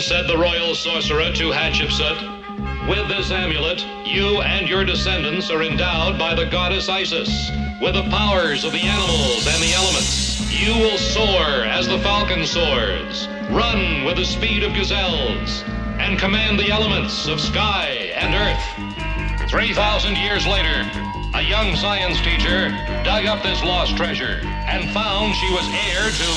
said the royal sorcerer to Hatshepsut, with this amulet, you and your descendants are endowed by the goddess Isis with the powers of the animals and the elements. You will soar as the falcon soars, run with the speed of gazelles, and command the elements of sky and earth. 3,000 years later, a young science teacher dug up this lost treasure and found she was heir to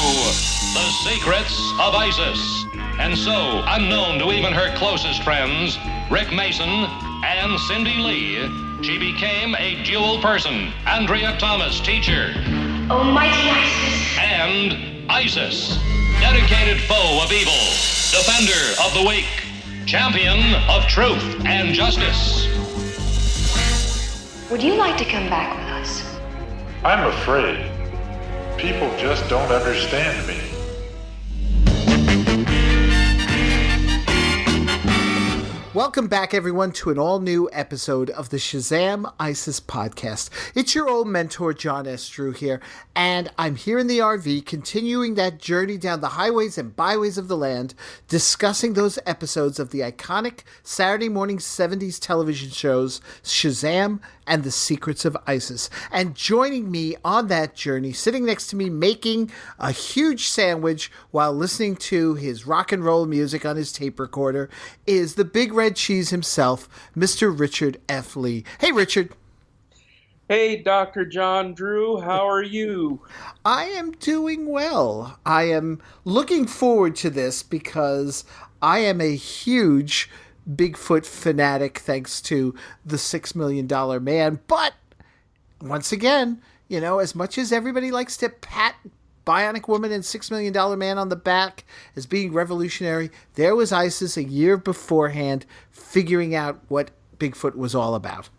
the secrets of Isis. And so, unknown to even her closest friends, Rick Mason and Cindy Lee, she became a dual person. Andrea Thomas, teacher. Almighty Isis. And Isis, dedicated foe of evil, defender of the weak, champion of truth and justice. Would you like to come back with us? I'm afraid. People just don't understand me. Welcome back, everyone, to an all-new episode of the Shazam ISIS podcast. It's your old mentor, John S. Drew here, and I'm here in the RV, continuing that journey down the highways and byways of the land, discussing those episodes of the iconic Saturday morning 70s television shows Shazam and the Secrets of Isis. And joining me on that journey, sitting next to me, making a huge sandwich while listening to his rock and roll music on his tape recorder, is the big red cheese himself, Mr. Richard F. Lee. Hey, Richard. Hey, Dr. John Drew, how are you? I am doing well. I am looking forward to this because I am a huge Bigfoot fanatic thanks to the $6 Million Man. But once again, you know, as much as everybody likes to pat Bionic Woman and $6 Million Man on the back as being revolutionary, there was Isis a year beforehand figuring out what Bigfoot was all about.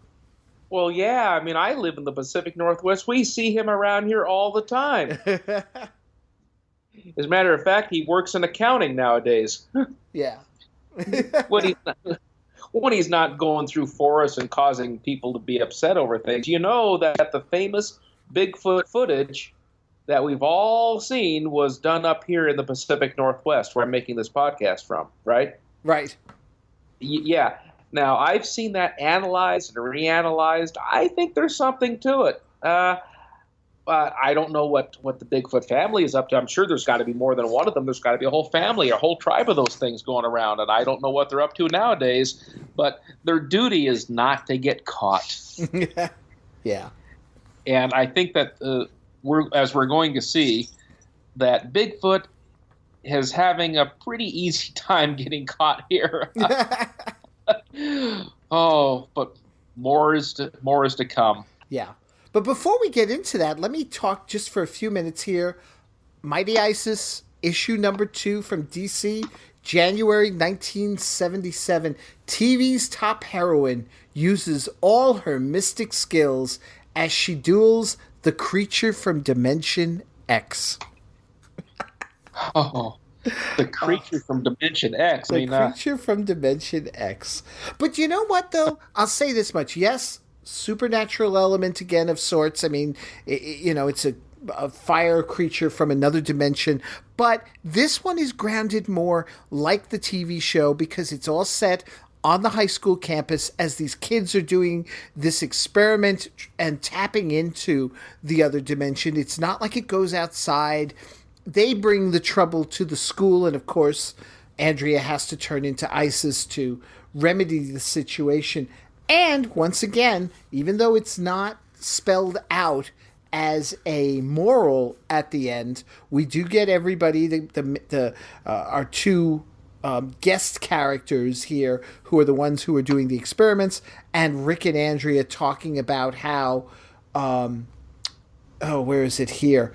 Well, yeah, I mean, I live in the Pacific Northwest. We see him around here all the time. As a matter of fact, he works in accounting nowadays. Yeah. when he's not going through forests and causing people to be upset over things. You know that the famous Bigfoot footage that we've all seen was done up here in the Pacific Northwest, where I'm making this podcast from, right? Right. Yeah. Now, I've seen that analyzed and reanalyzed. I think there's something to it. I don't know what the Bigfoot family is up to. I'm sure there's got to be more than one of them. There's got to be a whole family, a whole tribe of those things going around, and I don't know what they're up to nowadays. But their duty is not to get caught. Yeah. And I think that we're going to see that Bigfoot is having a pretty easy time getting caught here. Oh, but more is to come. Yeah. But before we get into that, let me talk just for a few minutes here. Mighty Isis, issue number 2 from DC, January 1977. TV's top heroine uses all her mystic skills as she duels the creature from Dimension X. Oh, the creature from Dimension X. The creature from Dimension X. But you know what, though? I'll say this much. Yes, supernatural element again of sorts. I mean, it's a fire creature from another dimension. But this one is grounded more like the TV show because it's all set on the high school campus as these kids are doing this experiment and tapping into the other dimension. It's not like it goes outside. They bring the trouble to the school, and of course, Andrea has to turn into Isis to remedy the situation. And once again, even though it's not spelled out as a moral at the end, we do get everybody, our two guest characters here who are the ones who are doing the experiments, and Rick and Andrea talking about how, where is it here?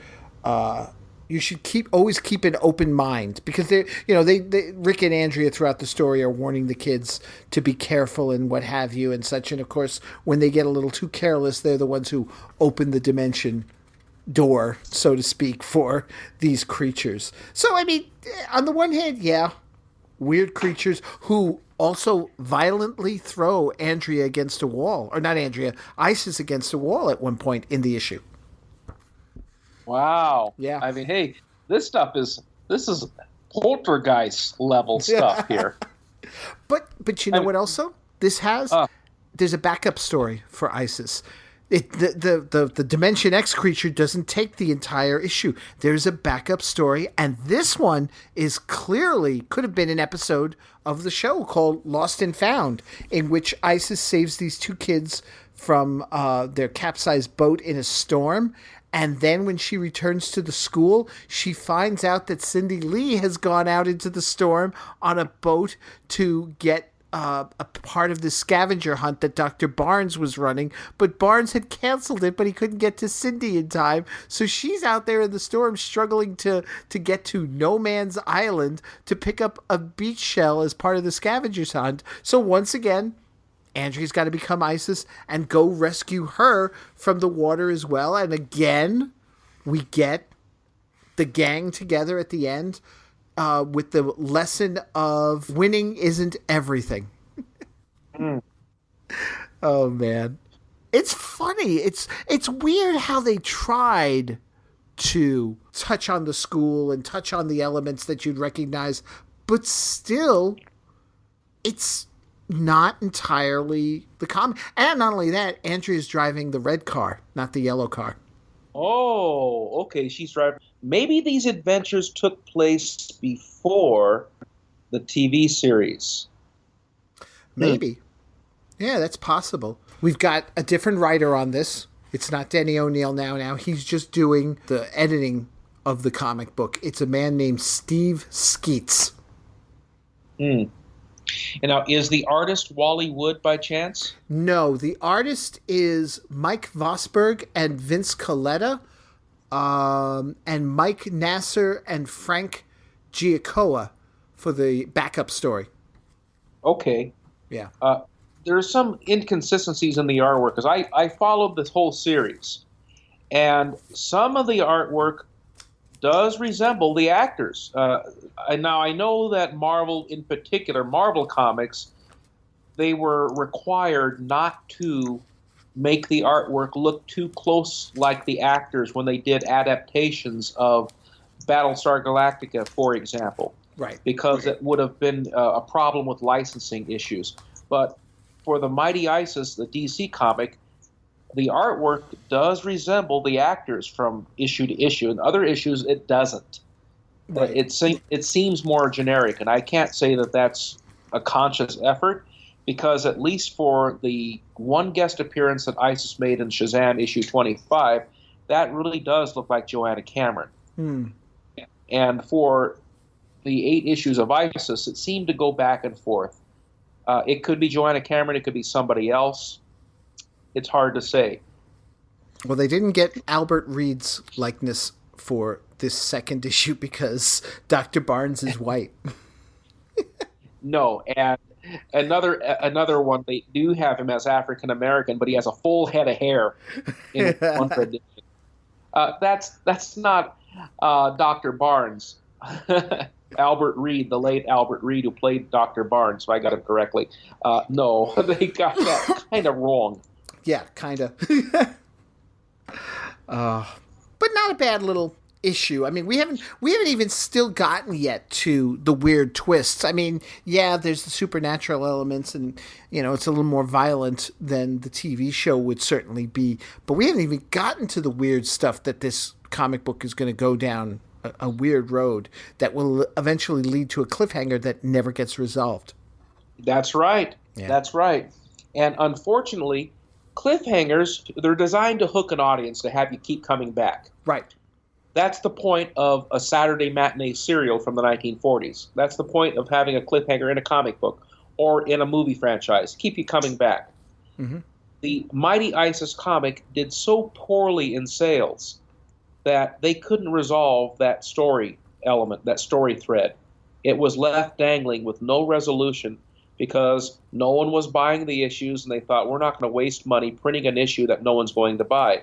You should always keep an open mind because they Rick and Andrea throughout the story are warning the kids to be careful and what have you and such. And of course, when they get a little too careless, they're the ones who open the dimension door, so to speak, for these creatures. So, I mean, on the one hand, yeah, weird creatures who also violently throw Andrea against a wall, or not Andrea, Isis against a wall at one point in the issue. Wow. Yeah. I mean, hey, this is poltergeist level stuff here. But you know what also this has? There's a backup story for Isis. The Dimension X creature doesn't take the entire issue. There's a backup story, and this one is clearly could have been an episode of the show called Lost and Found, in which Isis saves these two kids from their capsized boat in a storm. And then when she returns to the school, she finds out that Cindy Lee has gone out into the storm on a boat to get a part of the scavenger hunt that Dr. Barnes was running, but Barnes had canceled it, but he couldn't get to Cindy in time. So she's out there in the storm struggling to get to No Man's Island to pick up a beach shell as part of the scavenger hunt. So once again, Andrea's got to become Isis and go rescue her from the water as well. And again, we get the gang together at the end. With the lesson of winning isn't everything. Oh man, it's funny. It's weird how they tried to touch on the school and touch on the elements that you'd recognize, but still, it's not entirely the common. And not only that, Andrea's driving the red car, not the yellow car. Oh, okay. She's driving. Maybe these adventures took place before the TV series. Maybe. Yeah, that's possible. We've got a different writer on this. It's not Denny O'Neil now. Now he's just doing the editing of the comic book. It's a man named Steve Skeets. And now, is the artist Wally Wood by chance? No, the artist is Mike Vosberg and Vince Coletta, and Mike Nasser and Frank Giacoa for the backup story. Okay. Yeah. There's some inconsistencies in the artwork, because I followed this whole series, and some of the artwork does resemble the actors. Now, I know that Marvel, in particular, Marvel Comics, they were required not to make the artwork look too close like the actors when they did adaptations of Battlestar Galactica, for example. Right. Because it would have been a problem with licensing issues. But for the Mighty Isis, the DC comic, the artwork does resemble the actors from issue to issue. In other issues, it doesn't. Right. It seems more generic, and I can't say that that's a conscious effort, because at least for the one guest appearance that Isis made in Shazam issue 25, that really does look like Joanna Cameron. And for the 8 issues of Isis, it seemed to go back and forth. It could be Joanna Cameron, it could be somebody else. It's hard to say. Well, they didn't get Albert Reed's likeness for this second issue because Dr. Barnes is white. No, and another one, they do have him as African American, but he has a full head of hair in one edition. That's not Dr. Barnes. Albert Reed, the late Albert Reed, who played Dr. Barnes, if I got it correctly. No, they got that kind of wrong. Yeah, kind of. But not a bad little issue. I mean, we haven't even still gotten yet to the weird twists. I mean, yeah, there's the supernatural elements, and it's a little more violent than the TV show would certainly be. But we haven't even gotten to the weird stuff that this comic book is going to go down a weird road that will eventually lead to a cliffhanger that never gets resolved. That's right. Yeah. That's right. And unfortunately, cliffhangers, they're designed to hook an audience, to have you keep coming back. Right. That's the point of a Saturday matinee serial from the 1940s. That's the point of having a cliffhanger in a comic book or in a movie franchise. Keep you coming back. Mm-hmm. The Mighty Isis comic did so poorly in sales that they couldn't resolve that story element, that story thread. It was left dangling with no resolution because no one was buying the issues, and they thought, we're not going to waste money printing an issue that no one's going to buy.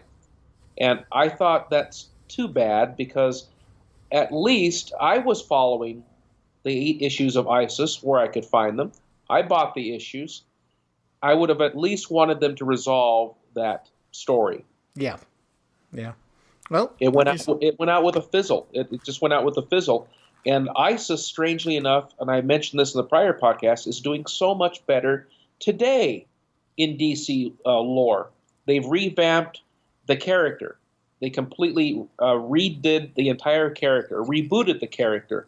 And I thought that's too bad, because at least I was following the 8 issues of Isis where I could find them. I bought the issues. I would have at least wanted them to resolve that story. Yeah. Yeah. Well, it went out with a fizzle. It just went out with a fizzle. And ISIS, strangely enough, and I mentioned this in the prior podcast, is doing so much better today in DC lore. They've revamped the character. They completely redid the entire character, rebooted the character.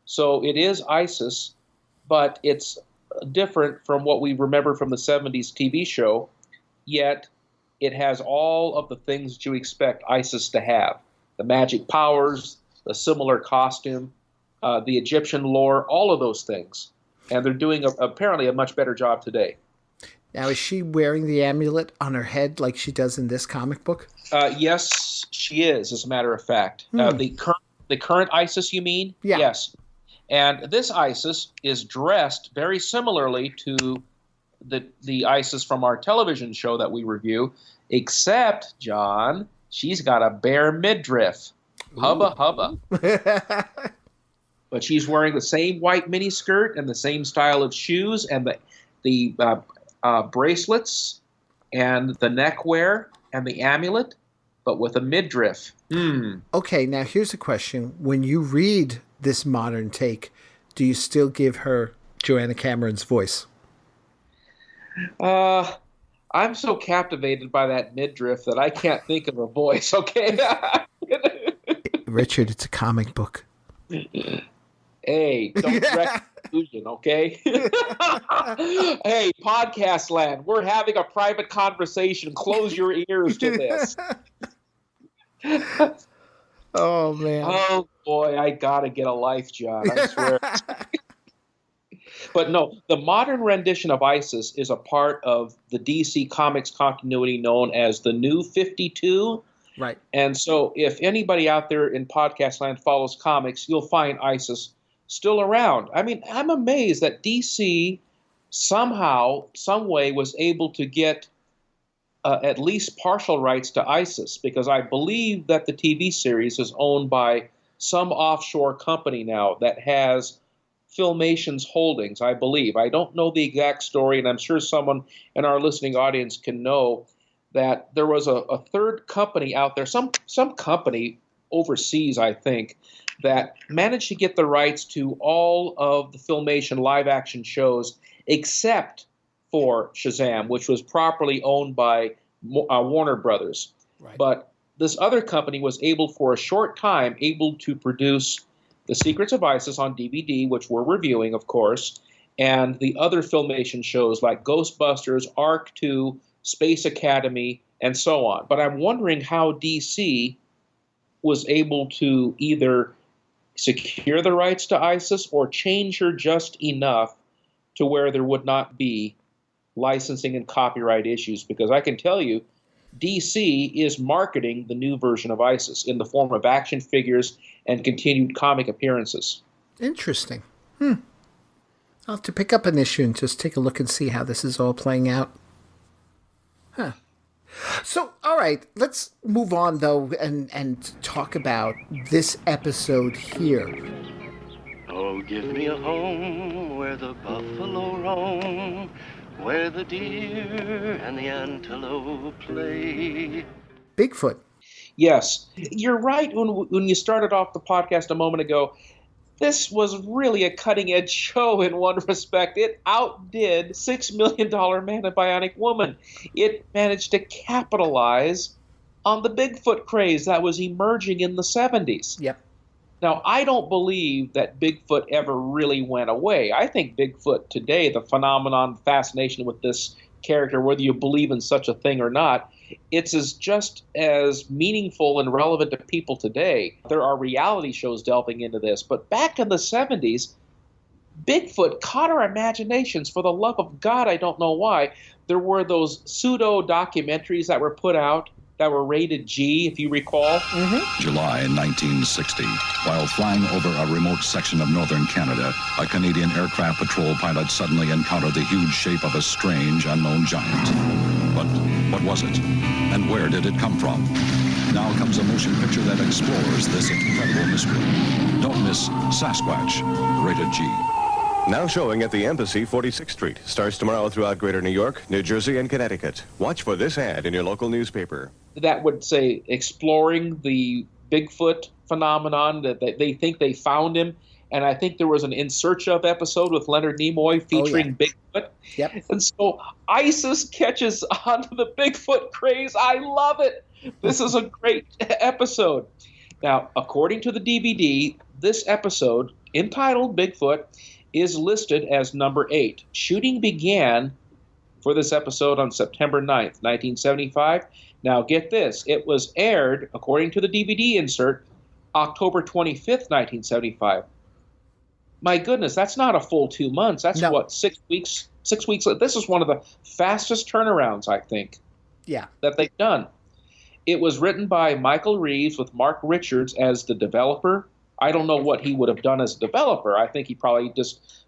So it is ISIS, but it's different from what we remember from the 70s TV show, yet it has all of the things that you expect ISIS to have. The magic powers, the similar costume, the Egyptian lore, all of those things. And they're doing apparently a much better job today. Now, is she wearing the amulet on her head like she does in this comic book? Yes, she is, as a matter of fact. The current ISIS, you mean? Yeah. Yes. And this ISIS is dressed very similarly to the ISIS from our television show that we review, except, John, she's got a bare midriff. Hubba, hubba. But she's wearing the same white miniskirt and the same style of shoes and the bracelets and the neckwear and the amulet, but with a midriff. Okay, now here's a question. When you read this modern take, do you still give her Joanna Cameron's voice? I'm so captivated by that midriff that I can't think of a voice, okay? Richard, it's a comic book. Hey, don't direct conclusion, okay? Hey, podcast land, we're having a private conversation. Close your ears to this. Oh, man. Oh, boy, I gotta get a life, John, I swear. But no, the modern rendition of ISIS is a part of the DC Comics continuity known as the New 52. Right. And so if anybody out there in podcast land follows comics, you'll find ISIS still around. I mean, I'm amazed that DC somehow, some way was able to get at least partial rights to ISIS, because I believe that the TV series is owned by some offshore company now that has Filmation's holdings, I believe. I don't know the exact story, and I'm sure someone in our listening audience can know that there was a third company out there, some company overseas, I think, that managed to get the rights to all of the Filmation live-action shows except for Shazam, which was properly owned by Warner Brothers. Right. But this other company was able, for a short time, to produce The Secrets of Isis on DVD, which we're reviewing, of course, and the other Filmation shows like Ghostbusters, Arc 2, Space Academy, and so on. But I'm wondering how DC was able to either secure the rights to ISIS or change her just enough to where there would not be licensing and copyright issues, because I can tell you DC is marketing the new version of ISIS in the form of action figures and continued comic appearances. Interesting. I'll have to pick up an issue and just take a look and see how this is all playing out. Huh. So, all right, let's move on, though, and talk about this episode here. Oh, give me a home where the buffalo roam, where the deer and the antelope play. Bigfoot. Yes, you're right. When you started off the podcast a moment ago, this was really a cutting-edge show in one respect. It outdid $6 Million Man and Bionic Woman. It managed to capitalize on the Bigfoot craze that was emerging in the 70s. Yep. Now, I don't believe that Bigfoot ever really went away. I think Bigfoot today, the phenomenon, fascination with this character, whether you believe in such a thing or not, it's just as meaningful and relevant to people today. There are reality shows delving into this, but back in the 70s, Bigfoot caught our imaginations. For the love of God, I don't know why. There were those pseudo-documentaries that were put out that were rated G, if you recall. July 1960. While flying over a remote section of northern Canada, a Canadian aircraft patrol pilot suddenly encountered the huge shape of a strange, unknown giant. But what was it? And where did it come from? Now comes a motion picture that explores this incredible mystery. Don't miss Sasquatch, rated G. Now showing at the Embassy, 46th Street. Starts tomorrow throughout Greater New York, New Jersey, and Connecticut. Watch for this ad in your local newspaper. That would say exploring the Bigfoot phenomenon that they think they found him. And I think there was an In Search Of episode with Leonard Nimoy featuring Bigfoot. Yep. And so ISIS catches onto the Bigfoot craze. I love it. This is a great episode. Now, according to the DVD, this episode, entitled Bigfoot, is listed as number 8. Shooting began for this episode on September 9th, 1975. Now, get this. It was aired, according to the DVD insert, October 25th, 1975. My goodness, that's not a full 2 months. That's what, 6 weeks? 6 weeks. This is one of the fastest turnarounds, I think, that they've done. It was written by Michael Reeves with Mark Richards as the developer. I don't know what he would have done as a developer. I think he probably just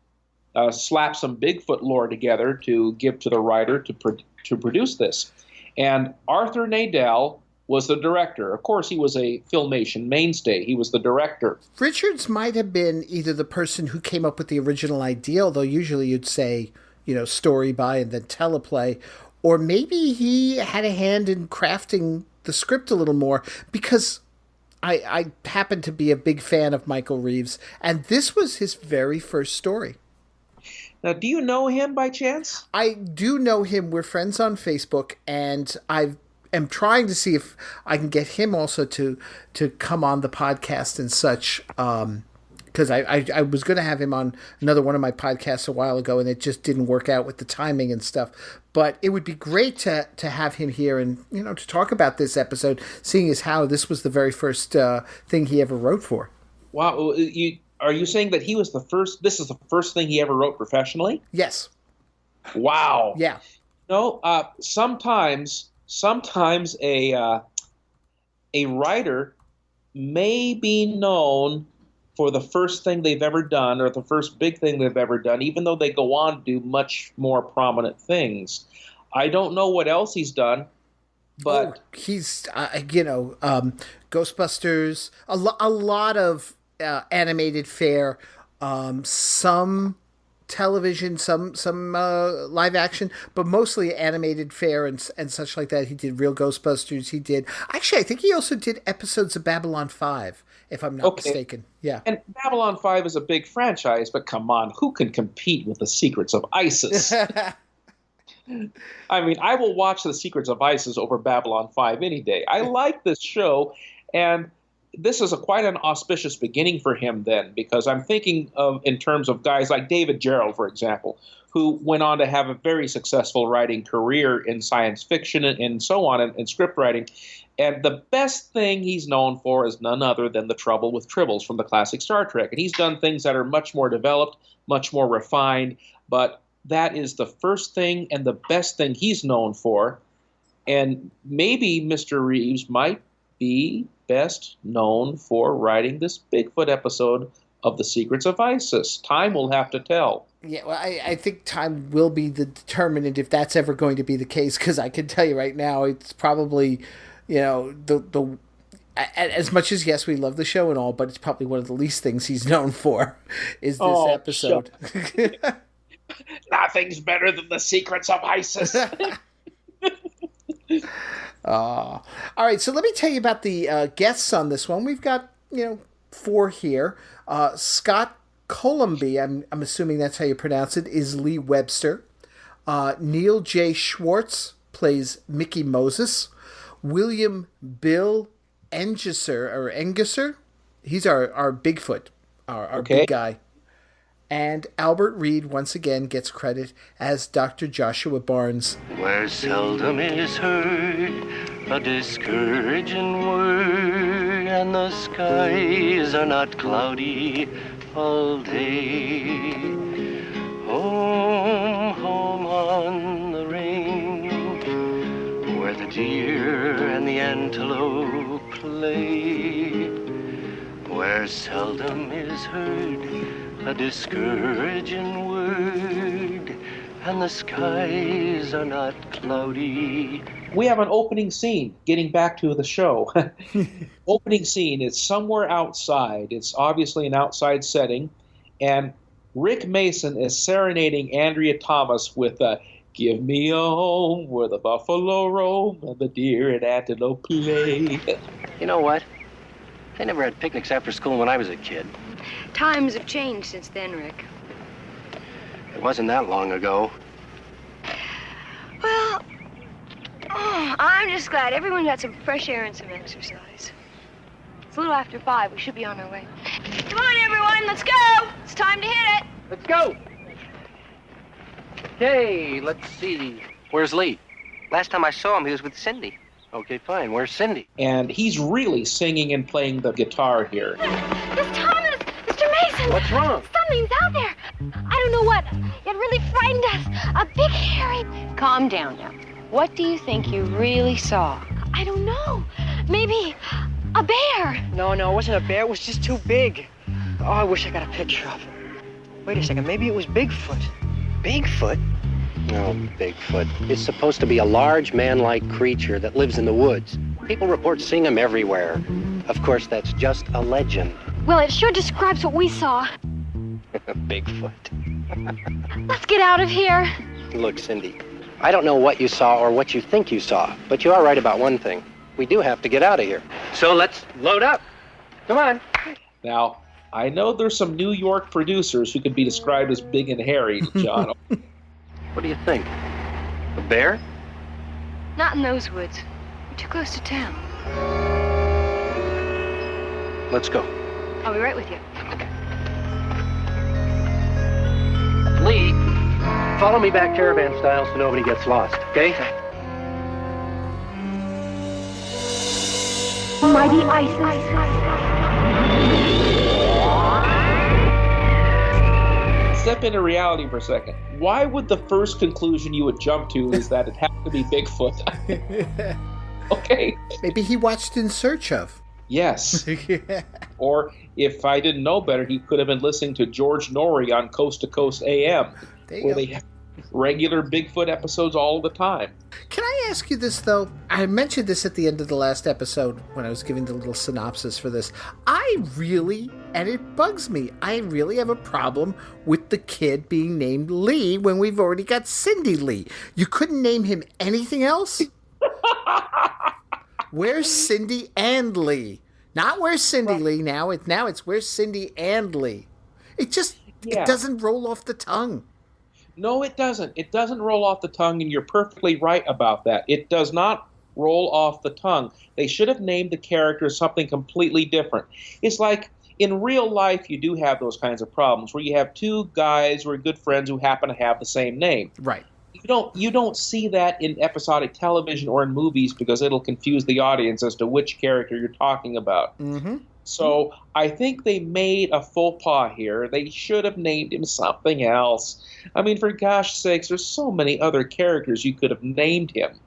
slapped some Bigfoot lore together to give to the writer to produce this. And Arthur Nadel was the director. Of course, he was a Filmation mainstay. He was the director. Richards might have been either the person who came up with the original idea, although usually you'd say, story by and then teleplay, or maybe he had a hand in crafting the script a little more, because I happen to be a big fan of Michael Reeves, and this was his very first story. Now, do you know him by chance? I do know him. We're friends on Facebook, and I am trying to see if I can get him also to come on the podcast and such, because I was going to have him on another one of my podcasts a while ago, and it just didn't work out with the timing and stuff. But it would be great to have him here and, to talk about this episode, seeing as how this was the very first thing he ever wrote for. Wow. Are you saying that he was the first, this is the first thing he ever wrote professionally? Yes. Wow. Yeah. Sometimes a writer may be known for the first thing they've ever done or the first big thing they've ever done, even though they go on to do much more prominent things. I don't know what else he's done, but he's Ghostbusters, a lot of animated fare, some television, some live action, but mostly animated fare and such like that. He did Real Ghostbusters. He did, actually, I think he also did episodes of Babylon 5, if I'm not mistaken. Yeah. And Babylon 5 is a big franchise, but come on, who can compete with the Secrets of Isis? I mean, I will watch the Secrets of Isis over Babylon 5 any day. I like this show, and this is quite an auspicious beginning for him then, because I'm thinking of in terms of guys like David Gerrold, for example, who went on to have a very successful writing career in science fiction and so on, and script writing. And the best thing he's known for is none other than The Trouble with Tribbles from the classic Star Trek. And he's done things that are much more developed, much more refined, but that is the first thing and the best thing he's known for. And maybe Mr. Reeves might be best known for writing this Bigfoot episode of The Secrets of Isis. Time will have to tell. Yeah, well, I think time will be the determinant if that's ever going to be the case, because I can tell you right now, it's probably, the as much as, yes, we love the show and all, but it's probably one of the least things he's known for is this episode. Nothing's better than The Secrets of Isis. All right, so let me tell you about the guests on this one. We've got, 4 here. Scott Colomby, I'm assuming that's how you pronounce it, is Lee Webster. Neil J. Schwartz plays Mickey Moses. William Bill Engesser, he's our Bigfoot, our big guy. And Albert Reed, once again, gets credit as Dr. Joshua Barnes. Where seldom is heard a discouraging word, and the skies are not cloudy all day. Home, home on the range, where the deer and the antelope play, where seldom is heard a discouraging word, and the skies are not cloudy. We have an opening scene, getting back to the show. Opening scene is somewhere outside. It's obviously an outside setting, and Rick Mason is serenading Andrea Thomas with "Give me a home where the buffalo roam and the deer and antelope play." You know what? They never had picnics after school when I was a kid. Times have changed since then, Rick. It wasn't that long ago. Well, I'm just glad everyone got some fresh air and some exercise. It's a little after 5. We should be on our way. Come on, everyone, let's go! It's time to hit it! Let's go! Okay, let's see. Where's Lee? Last time I saw him, he was with Cindy. Okay, fine. Where's Cindy? And he's really singing and playing the guitar here. Miss Thomas! Mr. Mason! What's wrong? Something's out there. I don't know what. It really frightened us. A big hairy... Calm down now. What do you think you really saw? I don't know. Maybe a bear. No, it wasn't a bear. It was just too big. Oh, I wish I got a picture of it. Wait a second. Maybe it was Bigfoot. Bigfoot? No, Bigfoot. It's supposed to be a large man-like creature that lives in the woods. People report seeing him everywhere. Of course, that's just a legend. Well, it sure describes what we saw. Bigfoot. Let's get out of here. Look, Cindy, I don't know what you saw or what you think you saw, but you are right about one thing. We do have to get out of here. So let's load up. Come on. Now, I know there's some New York producers who could be described as big and hairy, John. What do you think? A bear? Not in those woods. We're too close to town. Let's go. I'll be right with you. Lee, follow me back caravan style so nobody gets lost, okay? Mighty Isis. Step into reality for a second. Why would the first conclusion you would jump to is that it had to be Bigfoot? Okay. Maybe he watched In Search Of. Yes. Yeah. Or if I didn't know better, he could have been listening to George Norrie on Coast to Coast AM, where they have regular Bigfoot episodes all the time. Can I ask you this, though? I mentioned this at the end of the last episode when I was giving the little synopsis for this. I really, and it bugs me, I really have a problem with the kid being named Lee when we've already got Cindy Lee. You couldn't name him anything else? Where's Cindy and Lee? Not where's Cindy Lee now. It's where's Cindy and Lee. It just, It doesn't roll off the tongue. No, it doesn't. It doesn't roll off the tongue, and you're perfectly right about that. It does not roll off the tongue. They should have named the character something completely different. It's like in real life, you do have those kinds of problems where you have two guys who are good friends who happen to have the same name. Right. You don't see that in episodic television or in movies because it'll confuse the audience as to which character you're talking about. Mm-hmm. So I think they made a faux pas here. They should have named him something else. I mean, for gosh sakes, there's so many other characters you could have named him.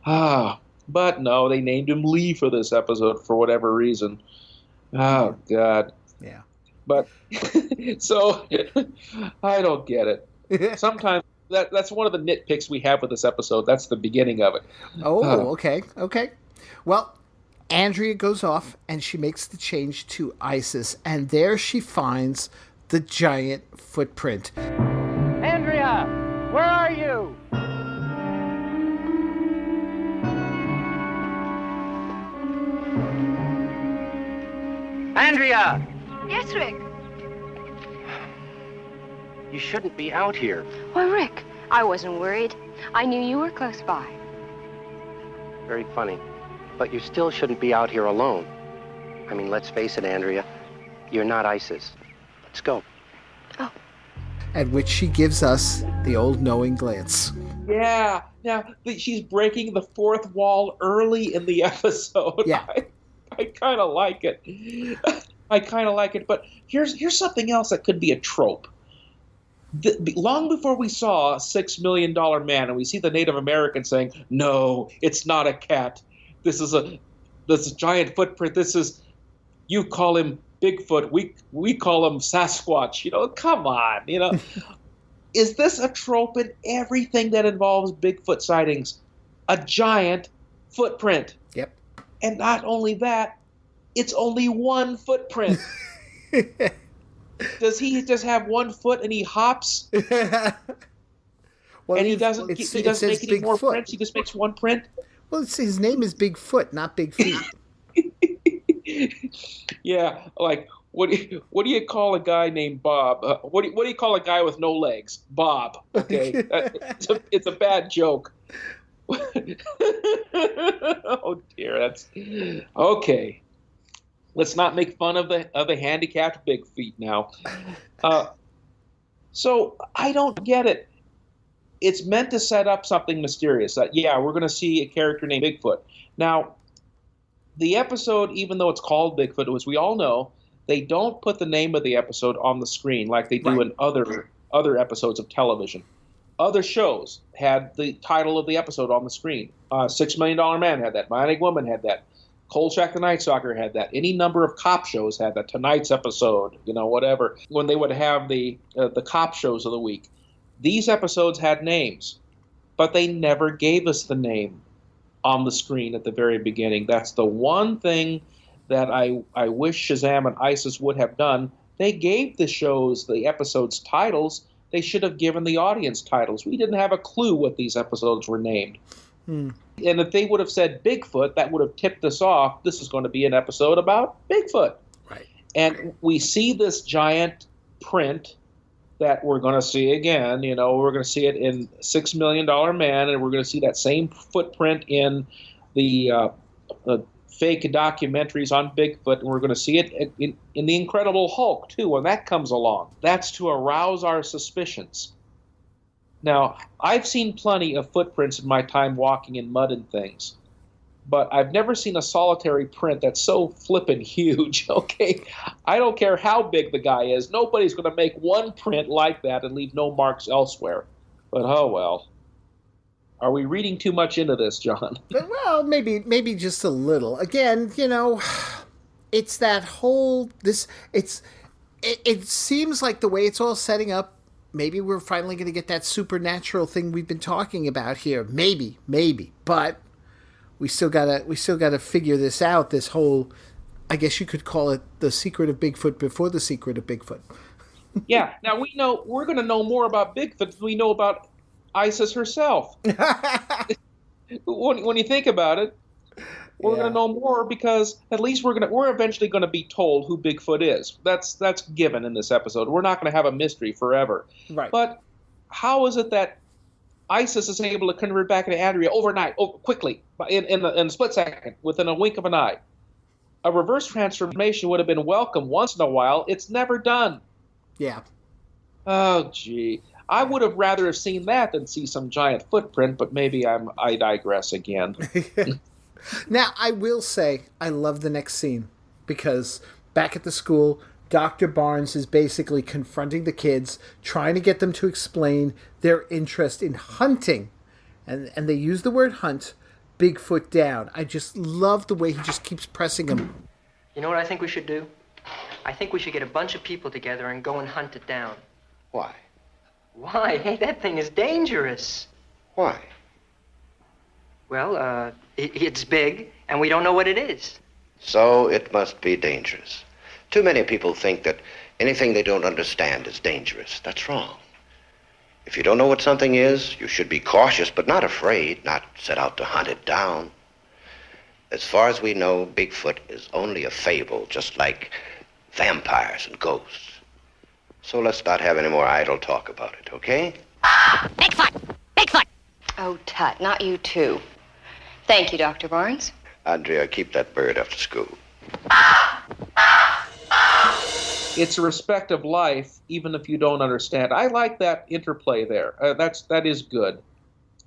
But no, they named him Lee for this episode for whatever reason. Oh, God. Yeah. But, so, I don't get it. Sometimes, that's one of the nitpicks we have with this episode. That's the beginning of it. Oh, okay. Well, Andrea goes off and she makes the change to Isis, and there she finds the giant footprint. Andrea, where are you? Andrea! Yes, Rick. You shouldn't be out here. Why, Rick, I wasn't worried. I knew you were close by. Very funny. But you still shouldn't be out here alone. I mean, let's face it, Andrea. You're not Isis. Let's go. Oh. At which she gives us the old knowing glance. Yeah. Now, she's breaking the fourth wall early in the episode. Yeah. I kind of like it. I kind of like it. But here's something else that could be a trope. Long before we saw $6 Million Man, and we see the Native American saying, "No, it's not a cat. This is a giant footprint. You call him Bigfoot. We call him Sasquatch. Come on. Is this a trope in everything that involves Bigfoot sightings? A giant footprint. Yep. And not only that, it's only one footprint. Does he just have 1 foot and he hops? Well, and he doesn't make any more prints? He just makes one print? Well, his name is Bigfoot, not Big Feet. Yeah, like what do you call a guy named Bob? What do you call a guy with no legs? Bob. Okay, it's a bad joke. Oh dear, that's okay. Let's not make fun of the handicapped big feet now. So I don't get it. It's meant to set up something mysterious. Yeah, we're going to see a character named Bigfoot. Now, the episode, even though it's called Bigfoot, as we all know, they don't put the name of the episode on the screen like they do in other episodes of television. Other shows had the title of the episode on the screen. $6 Million Man had that. Miami Woman had that. Kolchak the Night Stalker had that. Any number of cop shows had that. Tonight's episode, whatever. When they would have the cop shows of the week. These episodes had names, but they never gave us the name on the screen at the very beginning. That's the one thing that I wish Shazam and Isis would have done. They gave the episodes titles. They should have given the audience titles. We didn't have a clue what these episodes were named. And if they would have said Bigfoot, that would have tipped us off. This is going to be an episode about Bigfoot. Right. And we see this giant print that we're going to see again. We're going to see it in $6 Million Man, and we're going to see that same footprint in the fake documentaries on Bigfoot, and we're going to see it in the Incredible Hulk, too, when that comes along. That's to arouse our suspicions. Now, I've seen plenty of footprints in my time walking in mud and things, but I've never seen a solitary print that's so flippin' huge, okay? I don't care how big the guy is. Nobody's going to make one print like that and leave no marks elsewhere. But, oh well. Are we reading too much into this, John? Well, maybe just a little. Again, it's that whole it seems like the way it's all setting up, maybe we're finally going to get that supernatural thing we've been talking about here. Maybe, but we still gotta figure this out. This whole, I guess you could call it the secret of Bigfoot before the secret of Bigfoot. Yeah. Now we're going to know more about Bigfoot than we know about Isis herself. When you think about it, we're going to know more because at least we're eventually going to be told who Bigfoot is. That's given in this episode. We're not going to have a mystery forever. Right. But how is it that Isis is able to convert back into Andrea overnight, quickly, in a split second, within a wink of an eye? A reverse transformation would have been welcome once in a while. It's never done. Yeah. Oh, gee. I would have rather have seen that than see some giant footprint, but maybe I digress again. Now, I will say I love the next scene because back at the school, Dr. Barnes is basically confronting the kids, trying to get them to explain their interest in hunting. And they use the word hunt, Bigfoot down. I just love the way he just keeps pressing them. You know what I think we should do? I think we should get a bunch of people together and go and hunt it down. Why? Why? Hey, that thing is dangerous. Why? Well, it's big, and we don't know what it is. So it must be dangerous. Too many people think that anything they don't understand is dangerous. That's wrong. If you don't know what something is, you should be cautious, but not afraid, not set out to hunt it down. As far as we know, Bigfoot is only a fable, just like vampires and ghosts. So let's not have any more idle talk about it, okay? Bigfoot! Bigfoot! Oh, Tut, not you too. Thank you, Dr. Barnes. Andrea, keep that bird after school. It's a respect of life, even if you don't understand. I like that interplay there. That is good.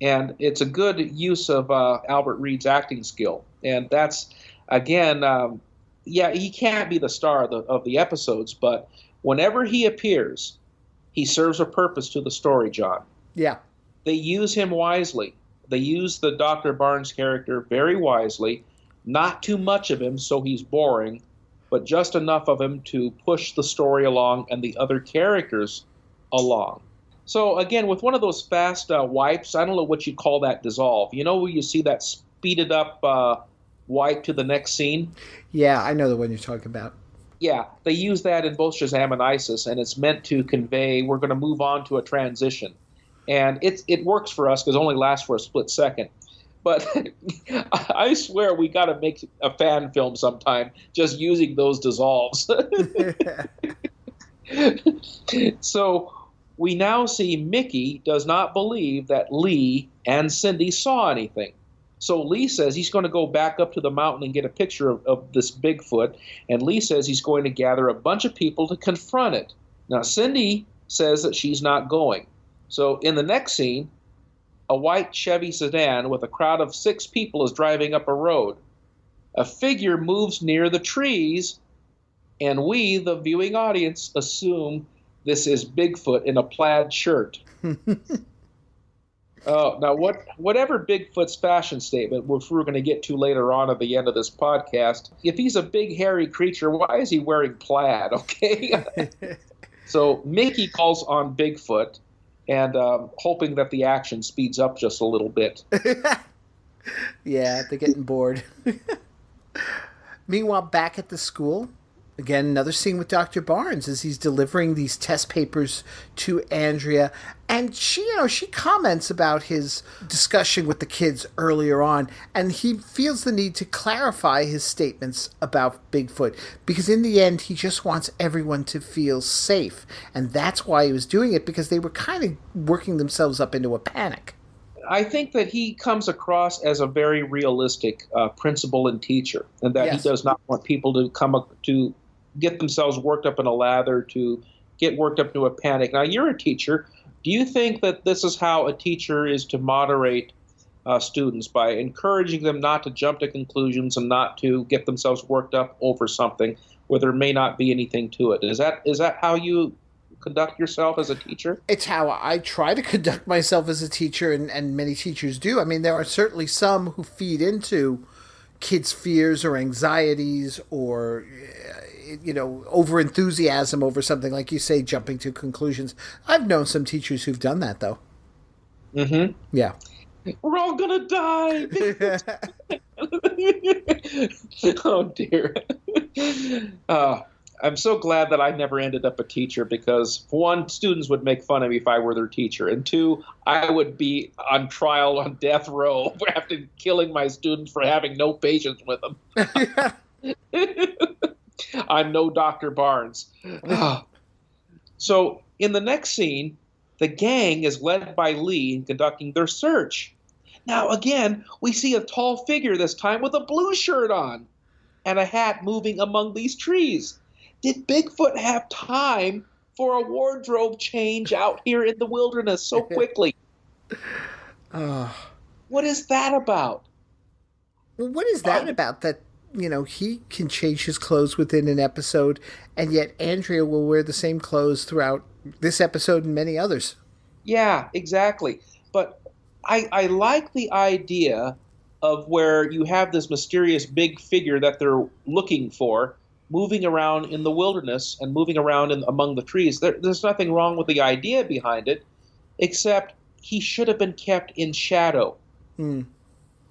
And it's a good use of Albert Reed's acting skill. And that's, again, he can't be the star of the episodes, but whenever he appears, he serves a purpose to the story, John. Yeah. They use him wisely. They use the Dr. Barnes character very wisely. Not too much of him so he's boring, but just enough of him to push the story along and the other characters along. So again, with one of those fast wipes, I don't know what you'd call that dissolve. You know where you see that speeded up wipe to the next scene? Yeah, I know the one you're talking about. Yeah, they use that in both Shazam and Isis, and it's meant to convey we're going to move on to a transition. And it works for us because it only lasts for a split second. But I swear we got to make a fan film sometime just using those dissolves. So we now see Mickey does not believe that Lee and Cindy saw anything. So Lee says he's going to go back up to the mountain and get a picture of this Bigfoot. And Lee says he's going to gather a bunch of people to confront it. Now, Cindy says that she's not going. So in the next scene, a white Chevy sedan with a crowd of 6 people is driving up a road. A figure moves near the trees, and we, the viewing audience, assume this is Bigfoot in a plaid shirt. Oh, now whatever Bigfoot's fashion statement, which we're going to get to later on at the end of this podcast, if he's a big hairy creature, why is he wearing plaid, okay? So Mickey calls on Bigfoot, and hoping that the action speeds up just a little bit. Yeah, they're getting bored. Meanwhile, back at the school, again, another scene with Dr. Barnes as he's delivering these test papers to Andrea. And she comments about his discussion with the kids earlier on, and he feels the need to clarify his statements about Bigfoot, because in the end, he just wants everyone to feel safe. And that's why he was doing it, because they were kind of working themselves up into a panic. I think that he comes across as a very realistic principal and teacher, and that Yes. he does not want people to come up to get themselves worked up in a lather, to get worked up into a panic. Now, you're a teacher. Do you think that this is how a teacher is to moderate students, by encouraging them not to jump to conclusions and not to get themselves worked up over something where there may not be anything to it? Is that how you conduct yourself as a teacher? It's how I try to conduct myself as a teacher, and many teachers do. I mean, there are certainly some who feed into kids' fears or anxieties or over enthusiasm over something, like you say, jumping to conclusions. I've known some teachers who've done that, though. Mm-hmm. Yeah. We're all gonna die. Oh dear. I'm so glad that I never ended up a teacher, because, for one, students would make fun of me if I were their teacher, and 2, I would be on trial on death row after killing my students for having no patience with them. I'm no Dr. Barnes. So in the next scene, the gang is led by Lee in conducting their search. Now, again, we see a tall figure this time with a blue shirt on and a hat moving among these trees. Did Bigfoot have time for a wardrobe change out here in the wilderness so quickly? What is that about? Well, what is that about, that he can change his clothes within an episode, and yet Andrea will wear the same clothes throughout this episode and many others? Yeah, exactly. But I like the idea of where you have this mysterious big figure that they're looking for, moving around in the wilderness and moving around among the trees. There's nothing wrong with the idea behind it, except he should have been kept in shadow.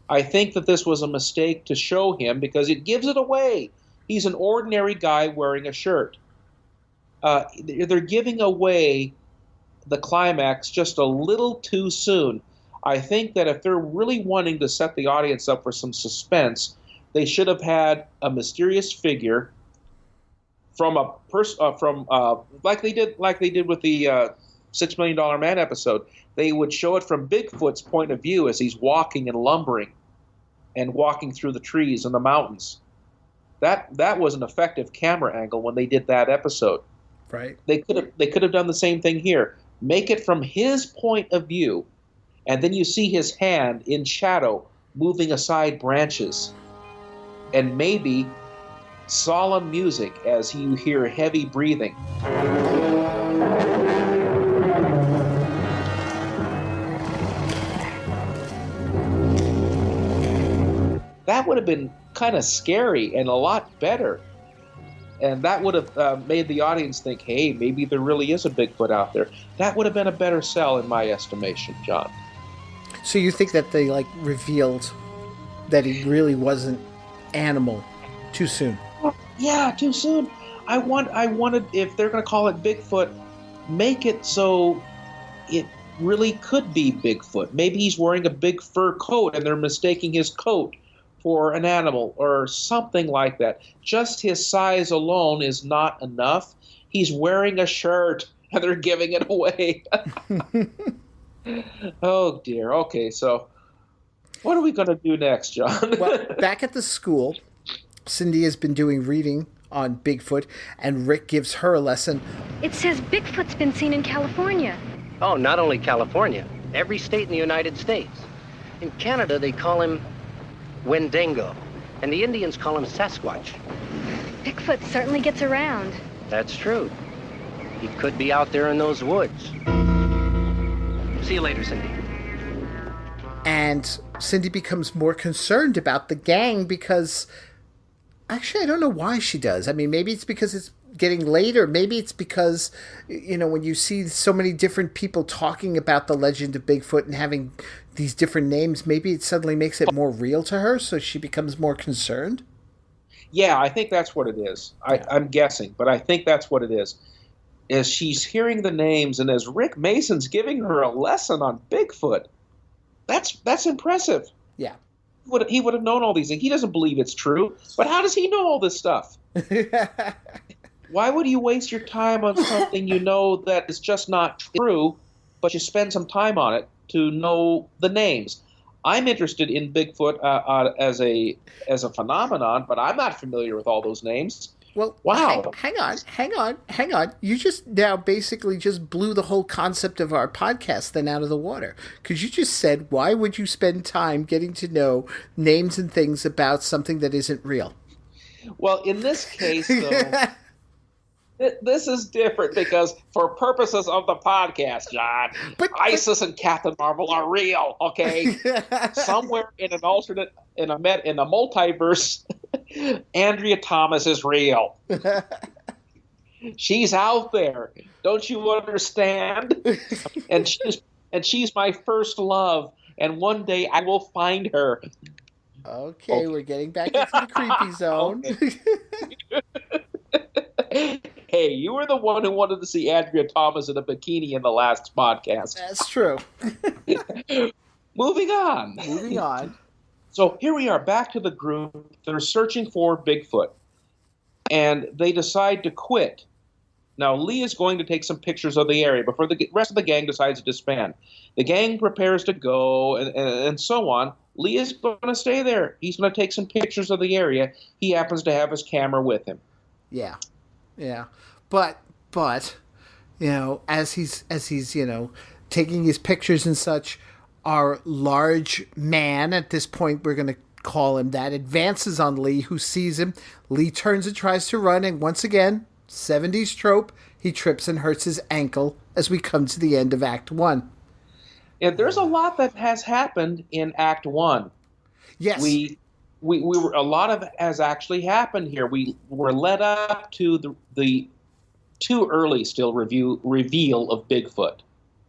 I think that this was a mistake to show him, because it gives it away. He's an ordinary guy wearing a shirt. They're giving away the climax just a little too soon. I think that if they're really wanting to set the audience up for some suspense, they should have had a mysterious figure from a person, like they did with the $6 Million Man episode. They would show it from Bigfoot's point of view as he's walking and lumbering and walking through the trees and the mountains. That was an effective camera angle when they did that episode. Right. They could have done the same thing here. Make it from his point of view, and then you see his hand in shadow moving aside branches, and maybe solemn music as you hear heavy breathing. That would have been kind of scary and a lot better. And that would have made the audience think, hey, maybe there really is a Bigfoot out there. That would have been a better sell in my estimation, John. So you think that they revealed that he really wasn't animal too soon? Yeah, too soon. I wanted, if they're going to call it Bigfoot, make it so really could be Bigfoot. Maybe he's wearing a big fur coat and they're mistaking his coat for an animal or something like that. Just his size alone is not enough. He's wearing a shirt and they're giving it away. Oh, dear. Okay, so what are we going to do next, John? Well, back at the school, Cindy has been doing reading on Bigfoot, and Rick gives her a lesson. It says Bigfoot's been seen in California. Oh, not only California. Every state in the United States. In Canada, they call him Wendigo, and the Indians call him Sasquatch. Bigfoot certainly gets around. That's true. He could be out there in those woods. See you later, Cindy. And Cindy becomes more concerned about the gang because... Actually, I don't know why she does. I mean, maybe it's because it's getting late, or maybe it's because, when you see so many different people talking about the legend of Bigfoot and having these different names, maybe it suddenly makes it more real to her, so she becomes more concerned? Yeah, I think that's what it is. I'm guessing, but I think that's what it is. As she's hearing the names, and as Rick Mason's giving her a lesson on Bigfoot, that's impressive. Yeah. He would have known all these things. He doesn't believe it's true, but how does he know all this stuff? Why would you waste your time on something you know that is just not true, but you spend some time on it to know the names? I'm interested in Bigfoot as a phenomenon, but I'm not familiar with all those names. Well, wow. Hang on. You just now basically just blew the whole concept of our podcast then out of the water. Because you just said, why would you spend time getting to know names and things about something that isn't real? Well, in this case, though, this is different because for purposes of the podcast, John, Isis and Captain Marvel are real, okay? Somewhere in an alternate, in a multiverse, Andrea Thomas is real. She's out there. Don't you understand? And she's my first love, and one day I will find her. Okay, we're getting back into the creepy zone. Hey, you were the one who wanted to see Andrea Thomas in a bikini in the last podcast. That's true. Moving on. So here we are, back to the group. They're searching for Bigfoot, and they decide to quit. Now, Lee is going to take some pictures of the area before the rest of the gang decides to disband. The gang prepares to go, and so on. Lee is going to stay there. He's going to take some pictures of the area. He happens to have his camera with him. Yeah. But as he's taking his pictures and such, our large man, at this point we're going to call him that, advances on Lee, who sees him. Lee turns and tries to run, and once again, 70s trope, he trips and hurts his ankle as we come to the end of Act 1. And there's a lot that has happened in Act 1. Yes. We were, a lot of it has actually happened here. We were led up to the too early still reveal of Bigfoot.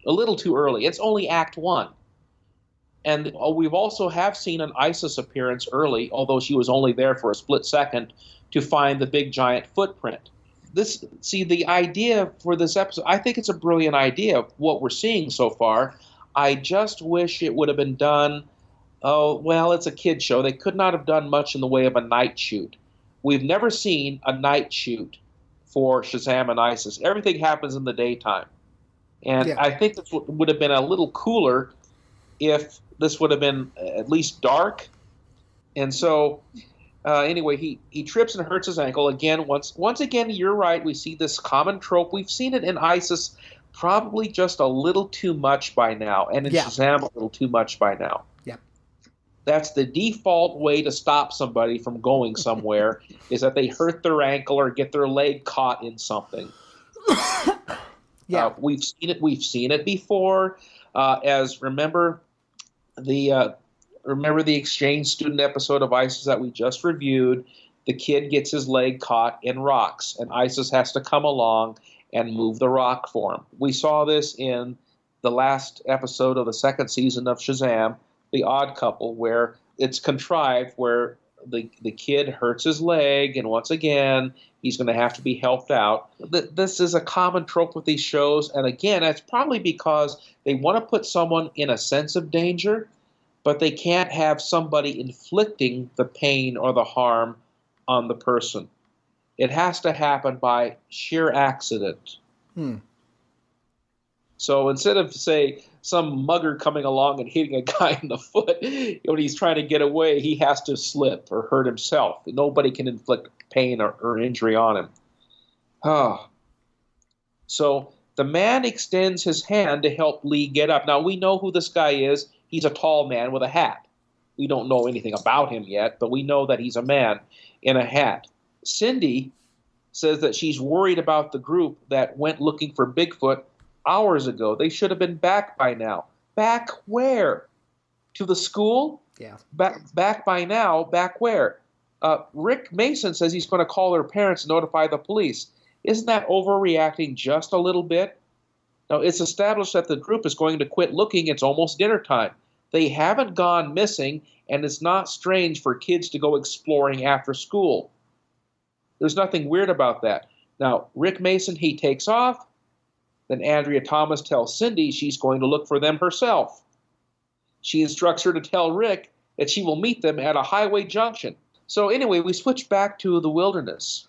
A little too early. It's only Act 1. And we've also have seen an Isis appearance early, although she was only there for a split second, to find the big giant footprint. The idea for this episode, I think it's a brilliant idea, what we're seeing so far. I just wish it would have been done. Oh, well, it's a kid show. They could not have done much in the way of a night shoot. We've never seen a night shoot for Shazam and Isis. Everything happens in the daytime. And yeah. I think this would have been a little cooler if this would have been at least dark. And so, anyway, he trips and hurts his ankle. Again, once again, you're right. We see this common trope. We've seen it in Isis probably just a little too much by now. And in Shazam, a little too much by now. That's the default way to stop somebody from going somewhere is that they hurt their ankle or get their leg caught in something. We've seen it before. Remember the exchange student episode of Isis that we just reviewed. The kid gets his leg caught in rocks, and Isis has to come along and move the rock for him. We saw this in the last episode of the second season of Shazam, The Odd Couple, where it's contrived where the kid hurts his leg, and once again, he's going to have to be helped out. This is a common trope with these shows, and again, it's probably because they want to put someone in a sense of danger, but they can't have somebody inflicting the pain or the harm on the person. It has to happen by sheer accident. So instead of, say, some mugger coming along and hitting a guy in the foot, when he's trying to get away, he has to slip or hurt himself. Nobody can inflict pain or injury on him. So the man extends his hand to help Lee get up. Now, we know who this guy is. He's a tall man with a hat. We don't know anything about him yet, but we know that he's a man in a hat. Cindy says that she's worried about the group that went looking for Bigfoot hours ago. They should have been back by now. Back where? To the school? Yeah. Back by now. Back where? Rick Mason says he's going to call their parents and notify the police. Isn't that overreacting just a little bit? Now, it's established that the group is going to quit looking. It's almost dinner time. They haven't gone missing, and it's not strange for kids to go exploring after school. There's nothing weird about that. Now, Rick Mason, he takes off. Then Andrea Thomas tells Cindy she's going to look for them herself. She instructs her to tell Rick that she will meet them at a highway junction. So anyway, we switch back to the wilderness,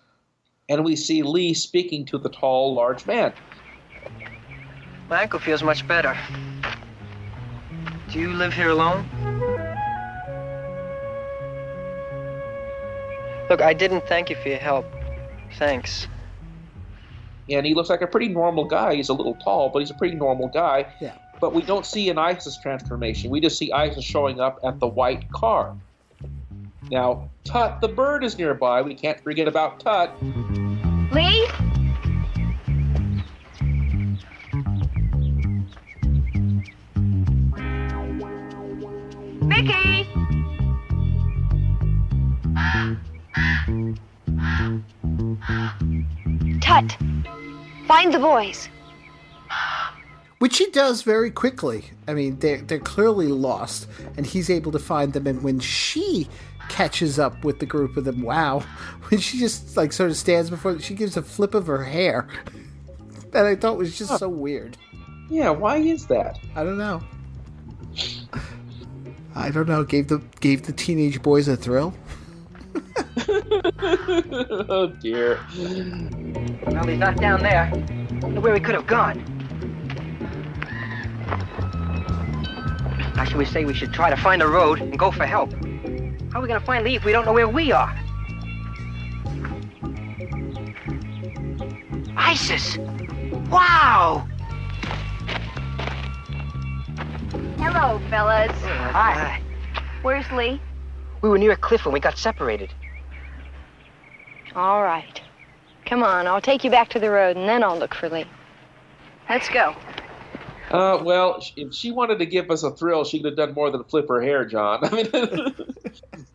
and we see Lee speaking to the tall, large man. My ankle feels much better. Do you live here alone? Look, I didn't thank you for your help. Thanks. And he looks like a pretty normal guy. He's a little tall, but he's a pretty normal guy. Yeah. But we don't see an Isis transformation. We just see Isis showing up at the white car. Now, Tut the bird is nearby. We can't forget about Tut. Lee? Vicky! Tut, find the boys. Which he does very quickly. I mean, they're clearly lost, and he's able to find them. And when she catches up with the group of them, wow, when she just like sort of stands before, she gives a flip of her hair that I thought was just so weird. Yeah, why is that? I don't know. Gave the teenage boys a thrill. Oh dear. Well, he's not down there. Wonder where he could have gone. How should we say we should try to find a road and go for help? How are we going to find Lee if we don't know where we are? Isis! Wow! Hello, fellas. Hi. Where's Lee? We were near a cliff when we got separated. All right. Come on, I'll take you back to the road, and then I'll look for Lee. Let's go. Well, if she wanted to give us a thrill, she could have done more than flip her hair, John. I mean,